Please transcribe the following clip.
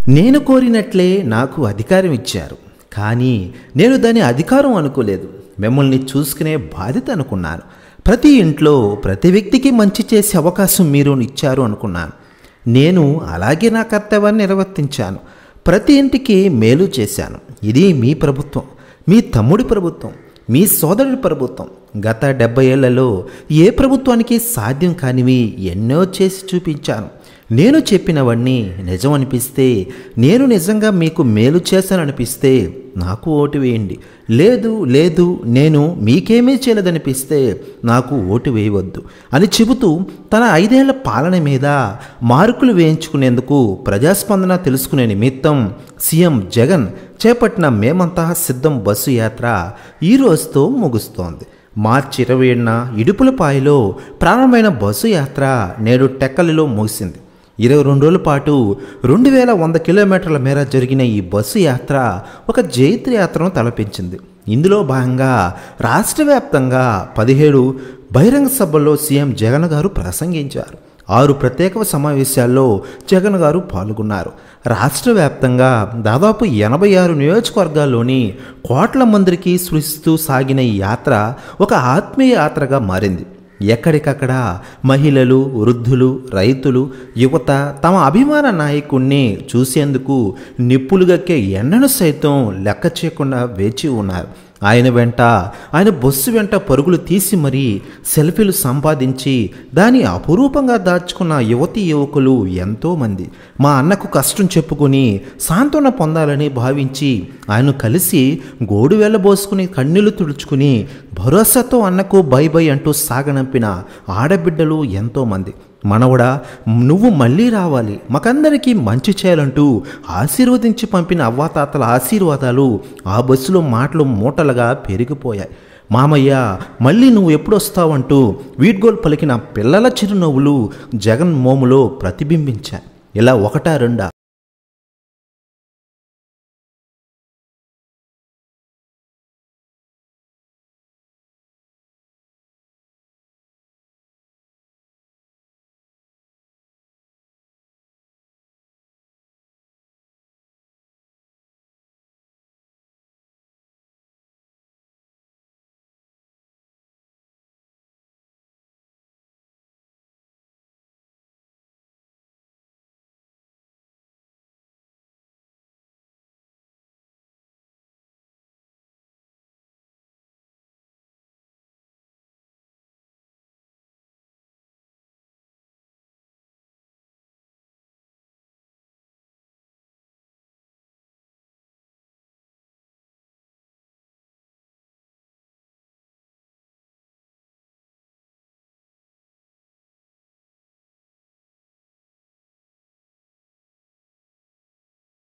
నేను కోరినట్లే నాకు అధికారం ఇచ్చారు. కానీ నేను దాని అధికారం అనుకోలేదు. మిమ్మల్ని చూసుకునే బాధ్యత అనుకున్నాను. ప్రతి ఇంట్లో ప్రతి వ్యక్తికి మంచి చేసే అవకాశం మీరు ఇచ్చారు అనుకున్నాను. నేను అలాగే నా కర్తవ్యాన్ని నిర్వర్తించాను. ప్రతి ఇంటికి మేలు చేశాను. ఇది మీ ప్రభుత్వం, మీ తమ్ముడి ప్రభుత్వం, మీ సోదరుడి ప్రభుత్వం. గత 70 ఏళ్లలో ఏ ప్రభుత్వానికి సాధ్యం కానివి ఎన్నో చేసి చూపించాను. నేను చెప్పినవన్నీ నిజం అనిపిస్తే, నేను నిజంగా మీకు మేలు చేశాననిపిస్తే నాకు ఓటు వేయండి. లేదు నేను మీకేమీ చేయలేదనిపిస్తే నాకు ఓటు వేయవద్దు అని చెబుతూ తన 5 ఏళ్ల పాలన మీద మార్కులు వేయించుకునేందుకు ప్రజాస్పందన తెలుసుకునే నిమిత్తం సీఎం జగన్ చేపట్టిన మేమంతా సిద్ధం బస్సు యాత్ర ఈ రోజుతో ముగుస్తోంది. మార్చి 27న ఇడుపులపాయలో ప్రారంభమైన బస్సు యాత్ర నేడు టెక్కలిలో ముగిసింది. 22 రోజుల పాటు 2100 కిలోమీటర్ల మేర జరిగిన ఈ బస్సు యాత్ర ఒక జైత్ర యాత్రను తలపించింది. ఇందులో భాగంగా రాష్ట్ర వ్యాప్తంగా 17 బహిరంగ సభల్లో సీఎం జగన్ గారు ప్రసంగించారు. 6 ప్రత్యేక సమావేశాల్లో జగన్ గారు పాల్గొన్నారు. రాష్ట్ర వ్యాప్తంగా దాదాపు 86 నియోజకవర్గాల్లోని కోట్ల మందికి సృష్టిస్తూ సాగిన ఈ యాత్ర ఒక ఆత్మీయ యాత్రగా మారింది. ఎక్కడికక్కడ మహిళలు, వృద్ధులు, రైతులు, యువత తమ అభిమాన నాయకుణ్ణి చూసేందుకు నిప్పులుగక్కే ఎండను సైతం లెక్క చేయకుండా వేచి ఉన్నారు. ఆయన బస్సు వెంట పరుగులు తీసి మరీ సెల్ఫీలు సంపాదించి దాన్ని అపురూపంగా దాచుకున్న యువతీ యువకులు ఎంతోమంది మా అన్నకు కష్టం చెప్పుకొని సాంత్వన పొందాలని భావించి ఆయన కలిసి గోడు వెళ్ళబోసుకుని కన్నీళ్లు తుడుచుకుని భరోసాతో అన్నకు బై బై అంటూ సాగనంపిన ఆడబిడ్డలు ఎంతోమంది. మనవడా, నువ్వు మళ్ళీ రావాలి, మాకందరికీ మంచి చేయాలంటూ ఆశీర్వదించి పంపిన అవ్వాతాతల ఆశీర్వాదాలు ఆ బస్సులో మాటలు మూటలుగా పెరిగిపోయాయి. మామయ్య, మళ్ళీ నువ్వు ఎప్పుడొస్తావంటూ వీడ్గోలు పలికిన పిల్లల చిరునవ్వులు జగన్ మోములో ప్రతిబింబించాయి. ఇలా 1, 2